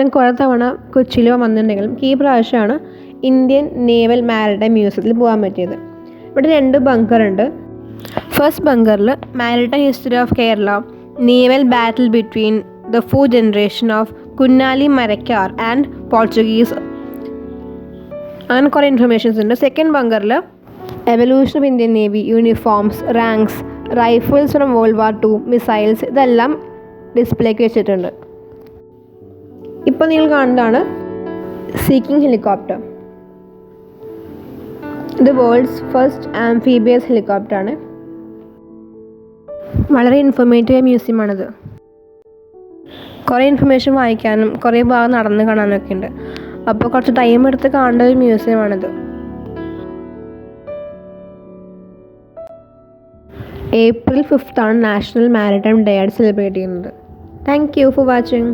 ഞാൻ കുറേ തവണ കൊച്ചിയിൽ വന്നിട്ടുണ്ടെങ്കിലും ഈ പ്രാവശ്യമാണ് ഇന്ത്യൻ നേവൽ മാരിടൈം മ്യൂസിയത്തിൽ പോകാൻ പറ്റിയത്. ഇവിടെ 2 ബങ്കറുണ്ട്. ഫസ്റ്റ് ബങ്കറിൽ maritime history of Kerala, naval battle between the 4 generation of Kunjali Marakkar and Portuguese, അങ്ങനെ കുറേ ഇൻഫർമേഷൻസ് ഉണ്ട്. സെക്കൻഡ് ബങ്കറിൽ evolution of Indian navy, uniforms, ranks, rifles from world war 2, missiles, ഇതെല്ലാം ഡിസ്പ്ലേക്ക് വെച്ചിട്ടുണ്ട്. ഇപ്പോൾ നിങ്ങൾ കാണുന്നതാണ് സീക്കിംഗ് ഹെലികോപ്റ്റർ. ഇത് വേൾഡ്സ് ഫസ്റ്റ് ആംഫീബിയസ് ഹെലികോപ്റ്ററാണ്. വളരെ ഇൻഫോർമേറ്റീവ് മ്യൂസിയമാണിത്. കുറേ ഇൻഫർമേഷൻ വായിക്കാനും കുറേ ഭാഗം നടന്ന് കാണാനൊക്കെ ഉണ്ട്. അപ്പോൾ കുറച്ച് ടൈം എടുത്ത് കാണേണ്ട ഒരു മ്യൂസിയമാണിത്. April 5th national maritime day ആയിട്ട് സെലിബ്രേറ്റ് ചെയ്യുന്നത്. Thank you for watching.